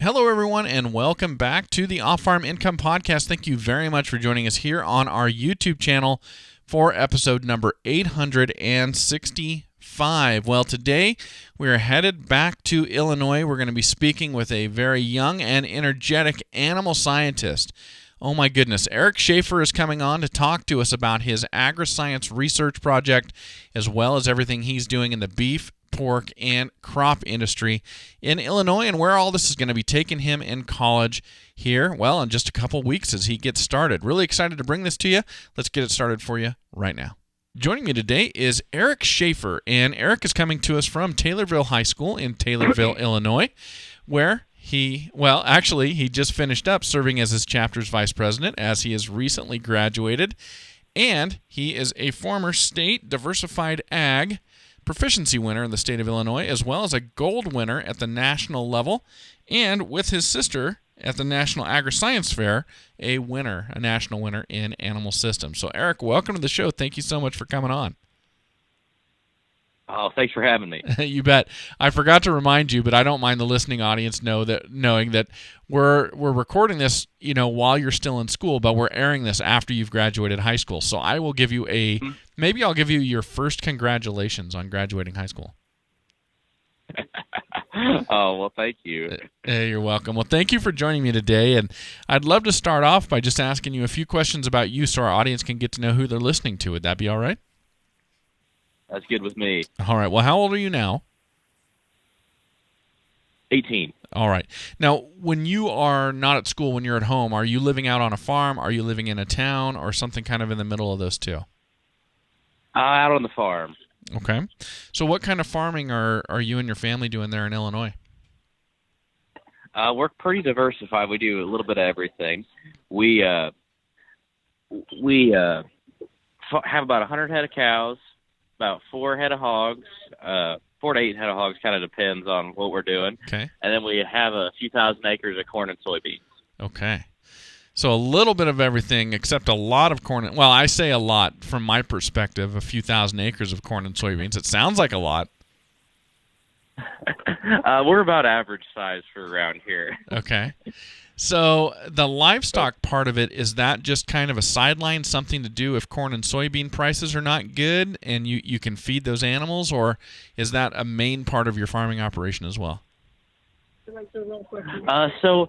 Hello, everyone, and welcome back to the Off-Farm Income Podcast. Thank you very much for joining us here on our YouTube channel for episode number 865. Well, today we are headed back to Illinois. We're going to be speaking with a very young and energetic animal scientist. Oh my goodness, Eric Schafer is coming on to talk to us about his agriscience research project, as well as everything he's doing in the beef, pork, and crop industry in Illinois, and where all this is going to be taking him in college here, well, in just a couple weeks as he gets started. Really excited to bring this to you. Let's get it started for you right now. Joining me today is Eric Schafer, and Eric is coming to us from Taylorville High School in Taylorville, Illinois, where he just finished up serving as his chapter's vice president, as he has recently graduated, and he is a former state diversified ag proficiency winner in the state of Illinois, as well as a gold winner at the national level, and with his sister at the National Agriscience Fair, a national winner in animal systems. So, Eric, welcome to the show. Thank you so much for coming on. Oh, thanks for having me. You bet. I forgot to remind you, but I don't mind the listening audience knowing that we're recording this, while you're still in school, but we're airing this after you've graduated high school. So I will give you maybe I'll give you your first congratulations on graduating high school. Oh, well, thank you. Hey, you're welcome. Well, thank you for joining me today, and I'd love to start off by just asking you a few questions about you so our audience can get to know who they're listening to. Would that be all right? That's good with me. All right. Well, how old are you now? 18. All right. Now, when you are not at school, when you're at home, are you living out on a farm? Are you living in a town, or something kind of in the middle of those two? Out on the farm. Okay. So what kind of farming are you and your family doing there in Illinois? We're pretty diversified. We do a little bit of everything. We have about 100 head of cows, about 4 head of hogs, 4 to 8 head of hogs, kind of depends on what we're doing. Okay. And then we have a few thousand acres of corn and soybeans. Okay. So a little bit of everything, except a lot of corn. Well, I say a lot from my perspective, a few thousand acres of corn and soybeans. It sounds like a lot. We're about average size for around here. Okay. So the livestock part of it, is that just kind of a sideline, something to do if corn and soybean prices are not good and you can feed those animals, or is that a main part of your farming operation as well? So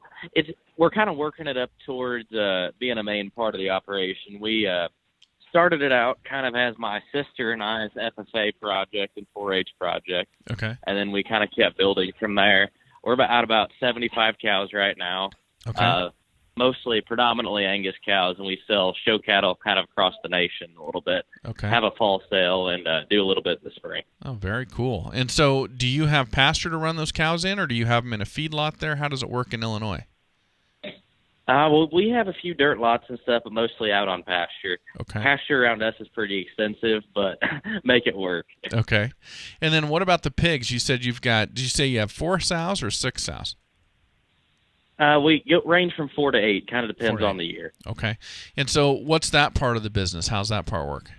we're kind of working it up towards being a main part of the operation. We started it out kind of as my sister and I's FFA project and 4-H project. Okay. And then we kind of kept building from there. We're about 75 cows right now. Okay. Predominantly Angus cows, and we sell show cattle kind of across the nation a little bit. Okay. Have a fall sale and do a little bit this spring. Oh, very cool. And so do you have pasture to run those cows in, or do you have them in a feedlot there? How does it work in Illinois? Well, we have a few dirt lots and stuff, but mostly out on pasture. Okay. Pasture around us is pretty expensive, but make it work. Okay. And then what about the pigs? You said did you say you have 4 sows or 6 sows? We range from 4 to 8, kind of depends on the year. Okay. And so what's that part of the business? How's that part work?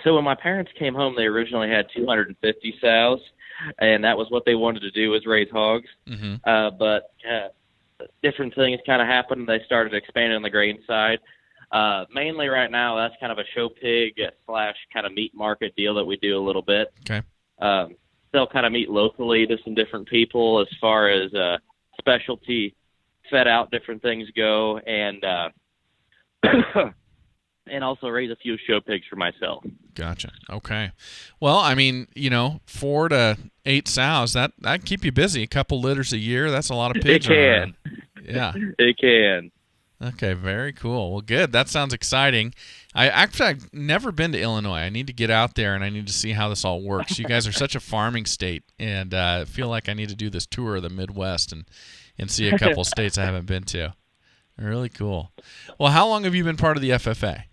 So when my parents came home, they originally had 250 sows, and that was what they wanted to do, was raise hogs. Mm-hmm. But different things kind of happened. They started expanding on the grain side. Mainly right now, that's kind of a show pig / kind of meat market deal that we do a little bit. Okay. Sell kind of meat locally to some different people as far as specialty fed out different things go, and and also raise a few show pigs for myself. Gotcha. Okay. Well, I mean, 4 to 8 sows, that keep you busy. A couple litters a year, that's a lot of pigs. It can. Yeah. It can. Okay, very cool. Well, good. That sounds exciting. I've never been to Illinois. I need to get out there, and I need to see how this all works. You guys are such a farming state, and I feel like I need to do this tour of the Midwest and see a couple states I haven't been to. Really cool. Well, how long have you been part of the FFA?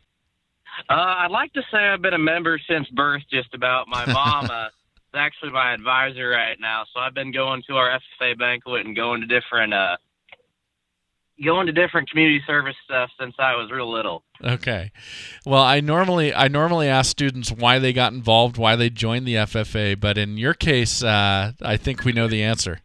I'd like to say I've been a member since birth, just about. My mom is actually my advisor right now, so I've been going to our FFA banquet and going to different community service stuff since I was real little. Okay. Well, I normally ask students why they got involved, why they joined the FFA, but in your case, I think we know the answer.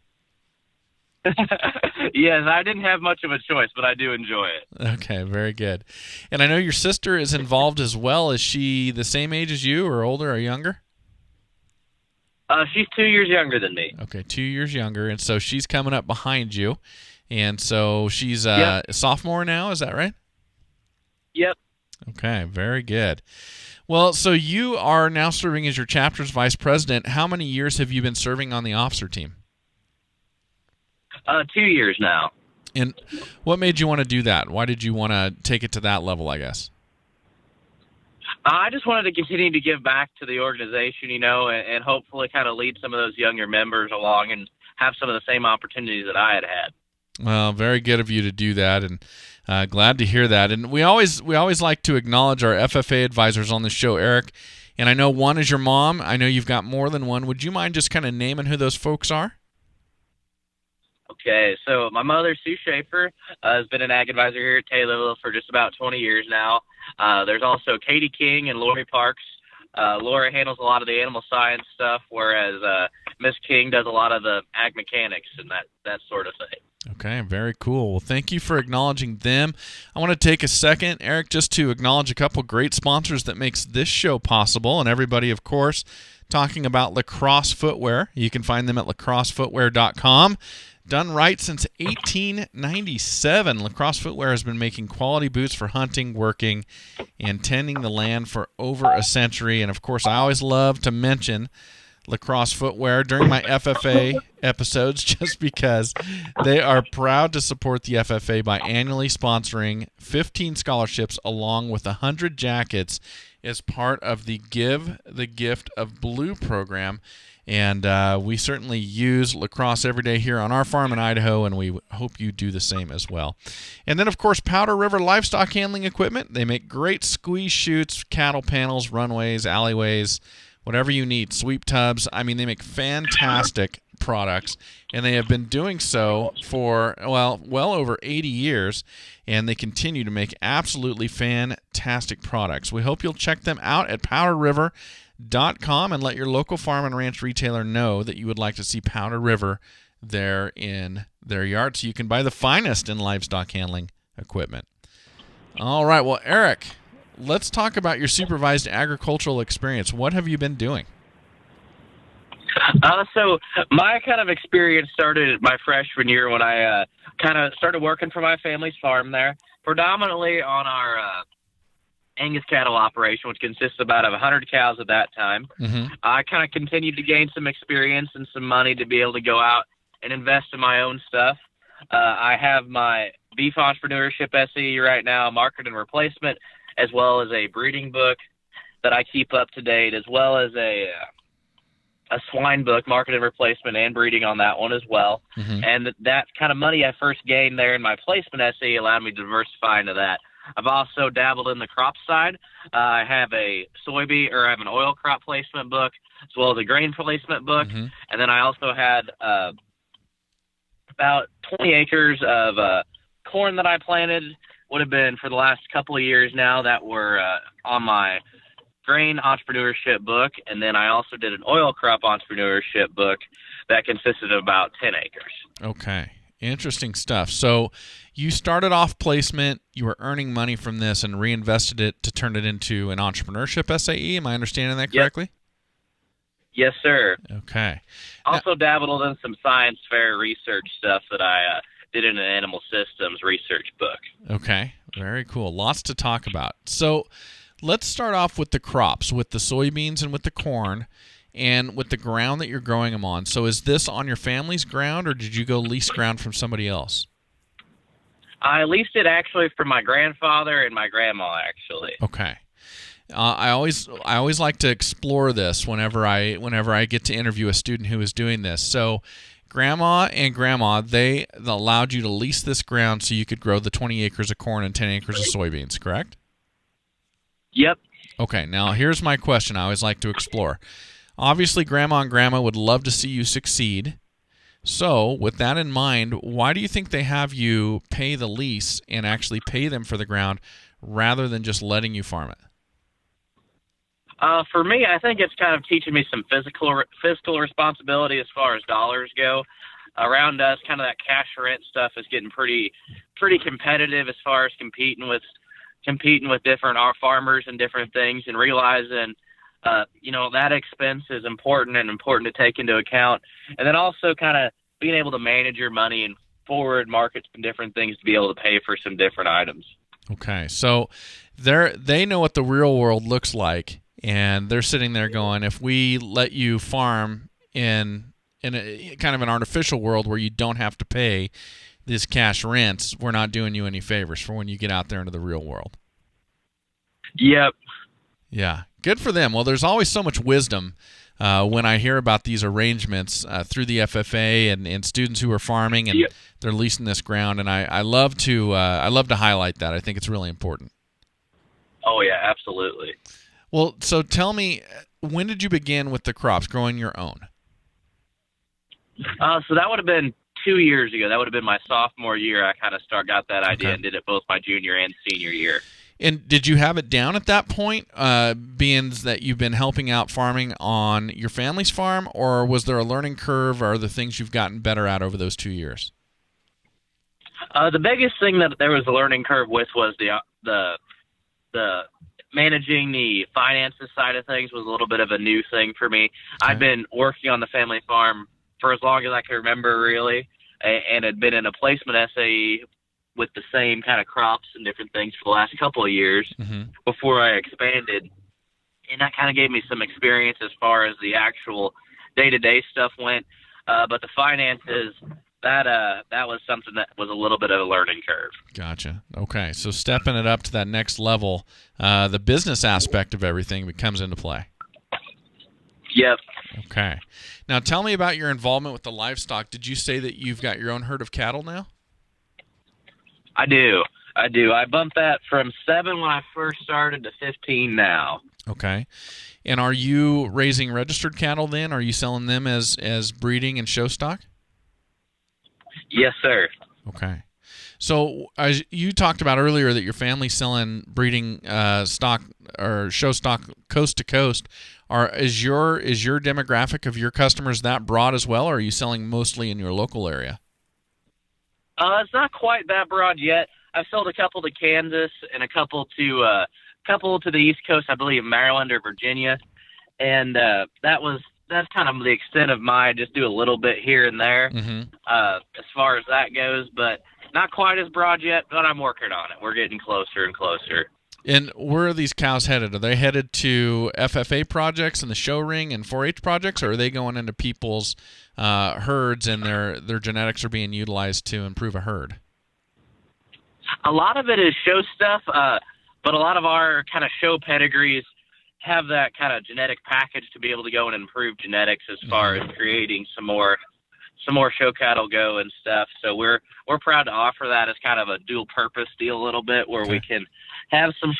Yes, I didn't have much of a choice, but I do enjoy it. Okay, very good. And I know your sister is involved as well. Is she the same age as you, or older, or younger? She's 2 years younger than me. Okay, 2 years younger, and so she's coming up behind you, and so she's Yep. a sophomore now. Is that right? Yep. Okay, very good. Well, so you are now serving as your chapter's vice president. How many years have you been serving on the officer team? 2 years now. And what made you want to do that? Why did you want to take it to that level, I guess? I just wanted to continue to give back to the organization, and hopefully kind of lead some of those younger members along and have some of the same opportunities that I had had. Well, very good of you to do that, and glad to hear that. And we always like to acknowledge our FFA advisors on the show, Eric. And I know one is your mom. I know you've got more than one. Would you mind just kind of naming who those folks are? Okay, so my mother, Sue Schafer, has been an ag advisor here at Taylorville for just about 20 years now. There's also Katie King and Lori Parks. Laura handles a lot of the animal science stuff, whereas Miss King does a lot of the ag mechanics and that sort of thing. Okay, very cool. Well, thank you for acknowledging them. I want to take a second, Eric, just to acknowledge a couple great sponsors that makes this show possible, and everybody, of course, talking about Lacrosse Footwear. You can find them at lacrossefootwear.com. Done right since 1897, Lacrosse Footwear has been making quality boots for hunting, working, and tending the land for over a century. And, of course, I always love to mention Lacrosse Footwear during my FFA episodes just because they are proud to support the FFA by annually sponsoring 15 scholarships along with 100 jackets as part of the Give the Gift of Blue program. And we certainly use lacrosse every day here on our farm in Idaho, and we hope you do the same as well. And then, of course, Powder River Livestock Handling Equipment. They make great squeeze chutes, cattle panels, runways, alleyways, whatever you need, sweep tubs. I mean, they make fantastic products, and they have been doing so for, well over 80 years, and they continue to make absolutely fantastic products. We hope you'll check them out at powderriver.com and let your local farm and ranch retailer know that you would like to see Powder River there in their yard so you can buy the finest in livestock handling equipment. All right, well, Eric, let's talk about your supervised agricultural experience. What have you been doing? So my kind of experience started my freshman year when I kind of started working for my family's farm there, predominantly on our Angus cattle operation, which consists of about 100 cows at that time. Mm-hmm. I kind of continued to gain some experience and some money to be able to go out and invest in my own stuff. I have my beef entrepreneurship SAE right now, market and replacement, as well as a breeding book that I keep up to date, as well as a swine book, market and replacement, and breeding on that one as well. Mm-hmm. And that kind of money I first gained there in my placement SAE allowed me to diversify into that. I've also dabbled in the crop side. I have an oil crop placement book, as well as a grain placement book. Mm-hmm. And then I also had about 20 acres of corn that I planted, would have been for the last couple of years now, that were on my grain entrepreneurship book. And then I also did an oil crop entrepreneurship book that consisted of about 10 acres. Okay. Interesting stuff. So you started off placement, you were earning money from this and reinvested it to turn it into an entrepreneurship SAE. Am I understanding that correctly? Yes, sir. Okay. Also dabbled in some science fair research stuff that I did in an animal systems research book. Okay. Very cool. Lots to talk about. So let's start off with the crops, with the soybeans and with the corn, and with the ground that you're growing them on. So is this on your family's ground, or did you go lease ground from somebody else? I leased it actually from my grandfather and my grandma, actually. Okay. I always like to explore this whenever I get to interview a student who is doing this. So grandma and grandma, they allowed you to lease this ground so you could grow the 20 acres of corn and 10 acres of soybeans, correct? Yep. Okay, now here's my question I always like to explore. Obviously, grandma and grandma would love to see you succeed. So, with that in mind, why do you think they have you pay the lease and actually pay them for the ground rather than just letting you farm it? For me, I think it's kind of teaching me some fiscal responsibility as far as dollars go. around us, kind of that cash rent stuff is getting pretty competitive as far as competing with different our farmers and different things, and realizing that expense is important to take into account, and then also kind of being able to manage your money and forward markets and different things to be able to pay for some different items. Okay, so they know what the real world looks like, and they're sitting there going, if we let you farm in a kind of an artificial world where you don't have to pay these cash rents, we're not doing you any favors for when you get out there into the real world. Yep. Yeah, good for them. Well, there's always so much wisdom when I hear about these arrangements through the FFA and students who are farming and they're leasing this ground, and I love to highlight that. I think it's really important. Oh yeah, absolutely. Well, so tell me, when did you begin with the crops, growing your own? So that would have been 2 years ago. That would have been my sophomore year. I kind of got that idea and did it both my junior and senior year. And did you have it down at that point, being that you've been helping out farming on your family's farm, or was there a learning curve, or are there things you've gotten better at over those 2 years? The biggest thing that there was a learning curve with was the managing the finances side of things was a little bit of a new thing for me. Okay. I'd been working on the family farm for as long as I can remember, really, and had been in a placement SAE with the same kind of crops and different things for the last couple of years before I expanded. And that kind of gave me some experience as far as the actual day-to-day stuff went. But the finances, that was something that was a little bit of a learning curve. Gotcha. Okay. So stepping it up to that next level, the business aspect of everything comes into play. Yep. Okay. Now tell me about your involvement with the livestock. Did you say that you've got your own herd of cattle now? I do. I bumped that from 7 when I first started to 15 now. Okay. And are you raising registered cattle then? Are you selling them as breeding and show stock? Yes, sir. Okay. So as you talked about earlier that your family's selling breeding stock or show stock coast to coast, is your demographic of your customers that broad as well, or are you selling mostly in your local area? It's not quite that broad yet. I've sold a couple to Kansas and a couple to the East Coast, I believe Maryland or Virginia, and that's kind of the extent of my just do a little bit here and there as far as that goes, but not quite as broad yet. But I'm working on it. We're getting closer and closer. And where are these cows headed? Are they headed to FFA projects and the show ring and 4-H projects, or are they going into people's herds and their genetics are being utilized to improve a herd? A lot of it is show stuff, but a lot of our kind of show pedigrees have that kind of genetic package to be able to go and improve genetics as far as creating some more show cattle go and stuff. So we're proud to offer that as kind of a dual purpose deal a little bit, where we can have some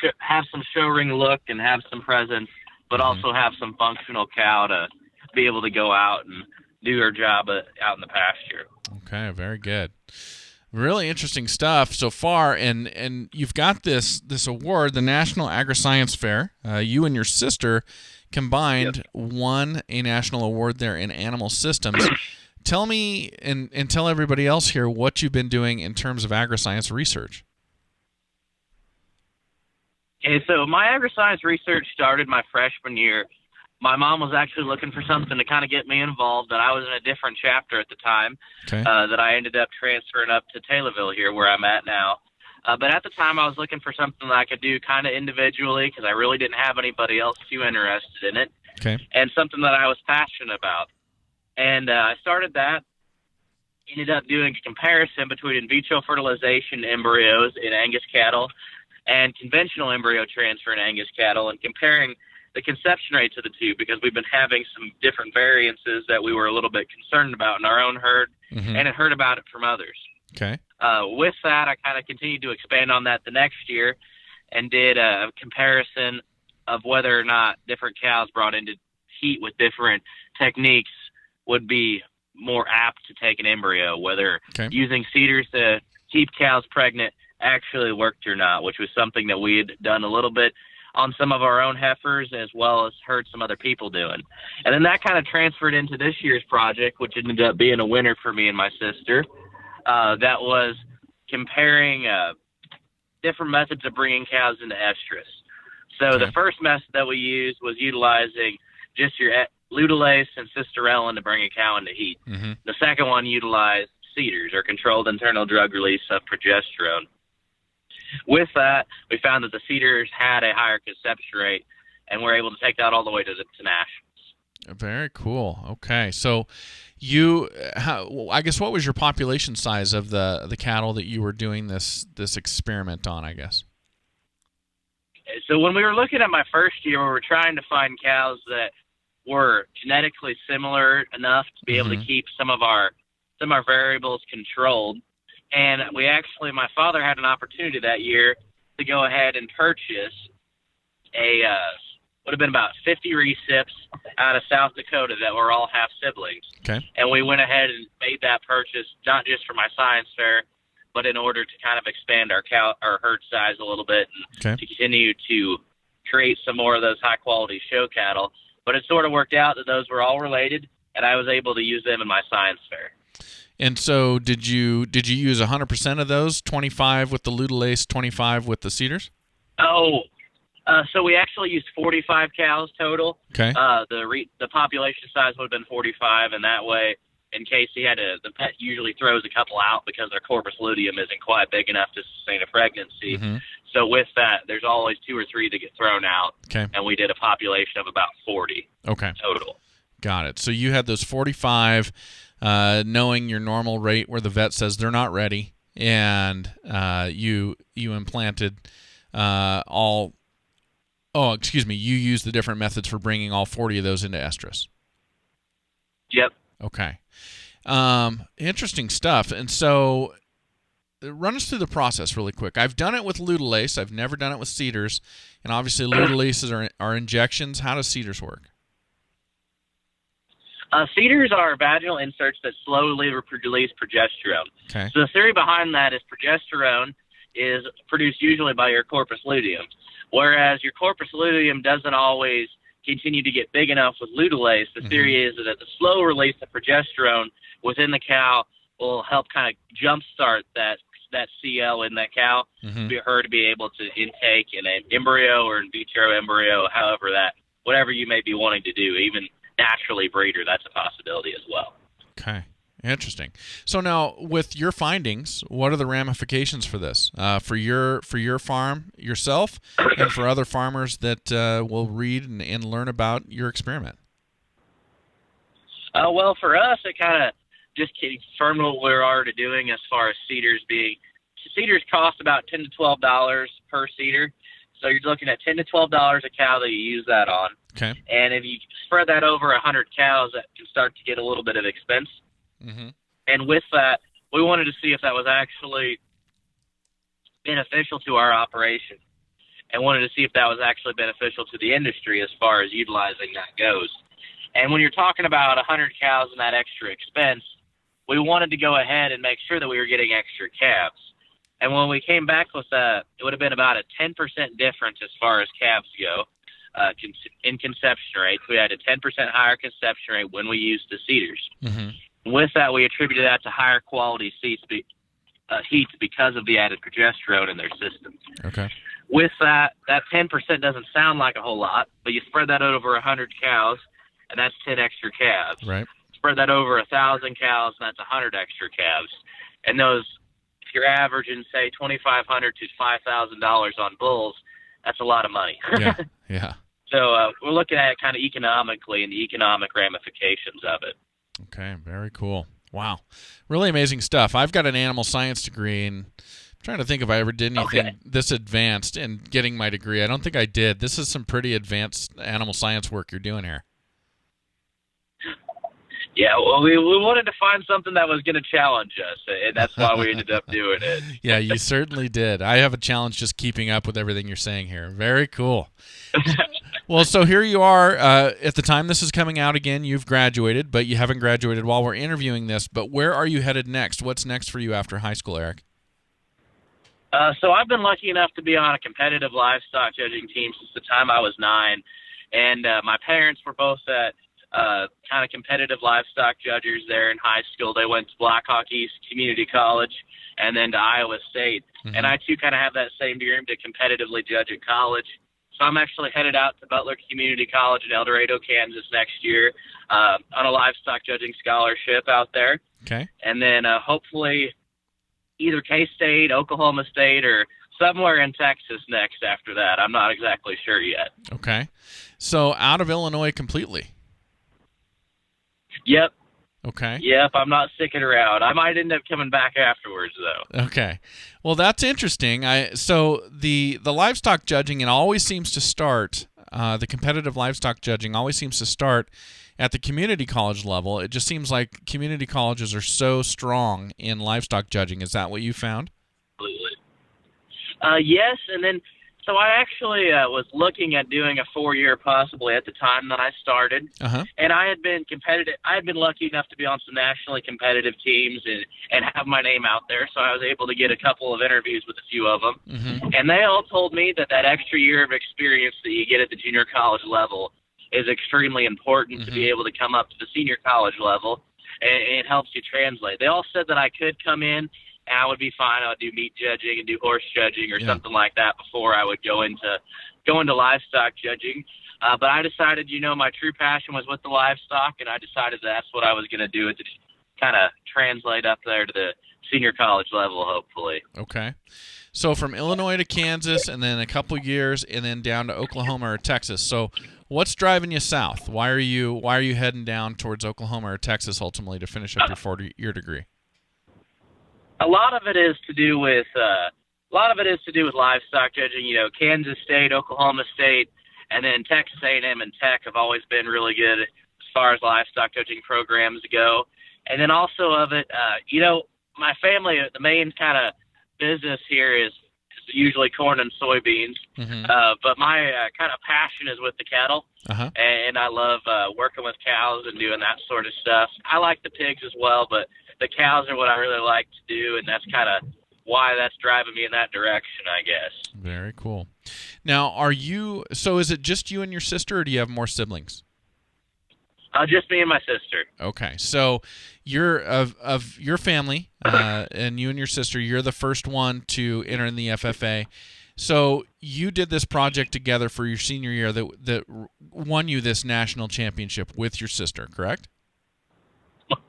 show ring look and have some presence, but also have some functional cow to be able to go out and do her job out in the pasture. Okay, very good. Really interesting stuff so far, and you've got this award, the National Agriscience Fair. You and your sister combined won a national award there in animal systems. Tell me and tell everybody else here what you've been doing in terms of agriscience research. Okay, so my agriscience research started my freshman year. My mom was actually looking for something to kind of get me involved, and I was in a different chapter at the time that I ended up transferring up to Taylorville here where I'm at now. But at the time, I was looking for something that I could do kind of individually because I really didn't have anybody else too interested in it, and something that I was passionate about. And I started that, ended up doing a comparison between in vitro fertilization embryos in Angus cattle and conventional embryo transfer in Angus cattle, and comparing the conception rates of the two, because we've been having some different variances that we were a little bit concerned about in our own herd and had heard about it from others. Okay. With that, I kind of continued to expand on that the next year and did a comparison of whether or not different cows brought into heat with different techniques would be more apt to take an embryo, whether using cedars to keep cows pregnant actually worked or not, which was something that we had done a little bit on some of our own heifers as well as heard some other people doing. And then that kind of transferred into this year's project, which ended up being a winner for me and my sister. That was comparing different methods of bringing cows into estrus. So the first method that we used was utilizing just your luteolase and cisterellin to bring a cow into heat. Mm-hmm. The second one utilized cedars, or controlled internal drug release of progesterone. With that, we found that the cedars had a higher conception rate, and we're able to take that all the way to nationals. Very cool. Okay, so I guess what was your population size of the cattle that you were doing this experiment on, I guess? So when we were looking at my first year, we were trying to find cows that were genetically similar enough to be able to keep some of our variables controlled. And my father had an opportunity that year to go ahead and purchase would have been about 50 recips out of South Dakota that were all half siblings. Okay. And we went ahead and made that purchase, not just for my science fair, but in order to kind of expand our herd size a little bit and to continue to create some more of those high quality show cattle. But it sort of worked out that those were all related, and I was able to use them in my science fair. And so did you use 100% of those, 25 with the luteolase, 25 with the cedars? So we actually used 45 cows total. Okay. The population size would have been 45, and that way, in case the pet usually throws a couple out because their corpus luteum isn't quite big enough to sustain a pregnancy. Mm-hmm. So with that, there's always 2 or 3 that get thrown out. Okay. And we did a population of about 40 total. Got it. So you had those 45, knowing your normal rate where the vet says they're not ready, and you implanted you used the different methods for bringing all 40 of those into estrus. Yep. Okay. Interesting stuff. And so run us through the process really quick. I've done it with luteolase. I've never done it with cedars. And obviously luteolases are injections. How does cedars work? Cedars are vaginal inserts that slowly release progesterone. Okay. So the theory behind that is progesterone is produced usually by your corpus luteum, whereas your corpus luteum doesn't always continue to get big enough with luteolase. The theory is that the slow release of progesterone within the cow will help kind of jumpstart that CL in that cow for her to be able to intake in an embryo or in vitro embryo, whatever you may be wanting to do, even naturally breed her, that's a possibility as well. Okay. Interesting. So now, with your findings, what are the ramifications for this? For your farm yourself, and for other farmers that will read and learn about your experiment? Well, for us, it kind of just confirmed what we're already doing as far as cedars cost about $10 to $12 per cedar. So you're looking at $10 to $12 a cow that you use that on. Okay. And if you spread that over 100 cows, that can start to get a little bit of expense. Mm-hmm. And with that, we wanted to see if that was actually beneficial to our operation, and wanted to see if that was actually beneficial to the industry as far as utilizing that goes. And when you're talking about 100 cows and that extra expense, we wanted to go ahead and make sure that we were getting extra calves. And when we came back with that, it would have been about a 10% difference as far as calves go in conception rates. We had a 10% higher conception rate when we used the cedars. Mm-hmm. With that, we attributed that to higher quality heats because of the added progesterone in their system. Okay. With that 10% doesn't sound like a whole lot, but you spread that over 100 cows, and that's 10 extra calves. Right. Spread that over 1,000 cows, and that's 100 extra calves. And those, if you're averaging, say, $2,500 to $5,000 on bulls, that's a lot of money. Yeah. So we're looking at it kind of economically and the economic ramifications of it. Okay, very cool. Wow. Really amazing stuff. I've got an animal science degree, and I'm trying to think if I ever did anything this advanced in getting my degree. I don't think I did. This is some pretty advanced animal science work you're doing here. Yeah, well, we wanted to find something that was going to challenge us, and that's why we ended up doing it. Yeah, you certainly did. I have a challenge just keeping up with everything you're saying here. Very cool. Well, so here you are. At the time this is coming out again, you've graduated, but you haven't graduated while we're interviewing this. But where are you headed next? What's next for you after high school, Eric? So I've been lucky enough to be on a competitive livestock judging team since the time I was 9, and my parents were both at kind of competitive livestock judges there in high school. They went to Blackhawk East Community College and then to Iowa State, and I too kind of have that same dream to competitively judge at college. So I'm actually headed out to Butler Community College in El Dorado, Kansas next year on a livestock judging scholarship out there. Okay. And then hopefully either K-State, Oklahoma State, or somewhere in Texas next after that. I'm not exactly sure yet. Okay. So out of Illinois completely? Yep. Okay. Yep, I'm not sticking around. I might end up coming back afterwards, though. Okay. Well, that's interesting. So the livestock judging, it always seems to start, the competitive livestock judging always seems to start at the community college level. It just seems like community colleges are so strong in livestock judging. Is that what you found? Absolutely. Yes, and then so I actually was looking at doing a 4-year possibly at the time that I started, and I had been competitive. I had been lucky enough to be on some nationally competitive teams and have my name out there, so I was able to get a couple of interviews with a few of them, and they all told me that extra year of experience that you get at the junior college level is extremely important to be able to come up to the senior college level, and it helps you translate. They all said that I could come in and I would be fine. I would do meat judging and do horse judging or something like that before I would go into livestock judging. But I decided, my true passion was with the livestock, and I decided that's what I was going to do, to kind of translate up there to the senior college level, hopefully. Okay. So from Illinois to Kansas, and then a couple years, and then down to Oklahoma or Texas. So what's driving you south? Why are you heading down towards Oklahoma or Texas ultimately to finish up your 4-year degree? A lot of it is to do with livestock judging. Kansas State, Oklahoma State, and then Texas A&M and Tech have always been really good as far as livestock judging programs go. And then also of it, my family, the main kind of business here is usually corn and soybeans. But my kind of passion is with the cattle, and I love working with cows and doing that sort of stuff. I like the pigs as well, but the cows are what I really like to do, and that's kind of why that's driving me in that direction, I guess. Very cool. Now, so is it just you and your sister, or do you have more siblings? Just me and my sister. Okay, so you're of your family, and you and your sister, you're the first one to enter in the FFA. So you did this project together for your senior year that won you this national championship with your sister, correct?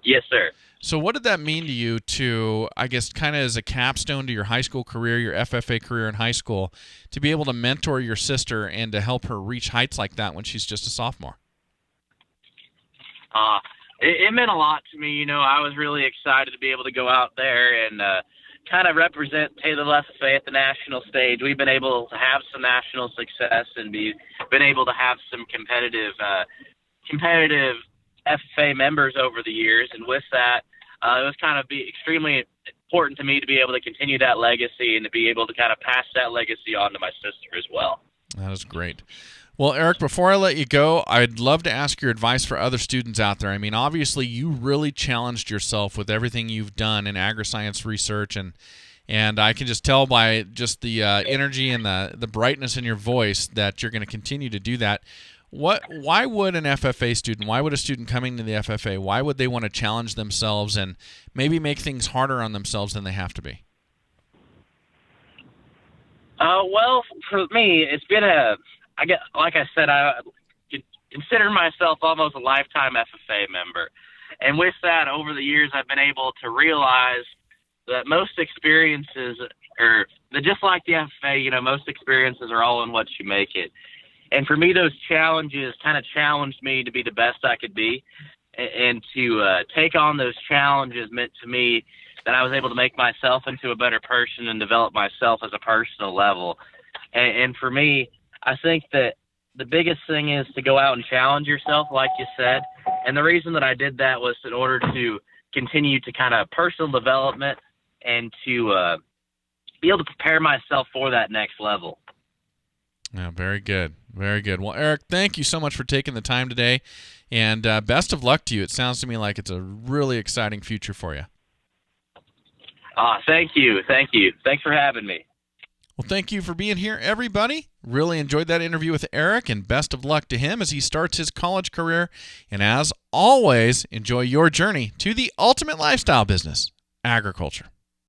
Yes, sir. So what did that mean to you to, I guess, kind of as a capstone to your high school career, your FFA career in high school, to be able to mentor your sister and to help her reach heights like that when she's just a sophomore? It meant a lot to me. I was really excited to be able to go out there and kind of represent Taylor FFA at the national stage. We've been able to have some national success and been able to have some competitive FFA members over the years, and with that, it was kind of extremely important to me to be able to continue that legacy and to be able to kind of pass that legacy on to my sister as well. That is great. Well, Eric, before I let you go, I'd love to ask your advice for other students out there. I mean, obviously, you really challenged yourself with everything you've done in agriscience research, and I can just tell by just the energy and the brightness in your voice that you're going to continue to do that. Why would an FFA student, why would a student coming to the FFA, why would they want to challenge themselves and maybe make things harder on themselves than they have to be? Well, for me, it's been like I said, I consider myself almost a lifetime FFA member. And with that, over the years, I've been able to realize that most experiences just like the FFA, most experiences are all in what you make it. And for me, those challenges kind of challenged me to be the best I could be, and to take on those challenges meant to me that I was able to make myself into a better person and develop myself as a personal level. And for me, I think that the biggest thing is to go out and challenge yourself, like you said. And the reason that I did that was in order to continue to kind of personal development and to be able to prepare myself for that next level. Yeah, very good. Very good. Well, Eric, thank you so much for taking the time today, and best of luck to you. It sounds to me like it's a really exciting future for you. Thank you. Thanks for having me. Well, thank you for being here, everybody. Really enjoyed that interview with Eric, and best of luck to him as he starts his college career. And as always, enjoy your journey to the ultimate lifestyle business, agriculture.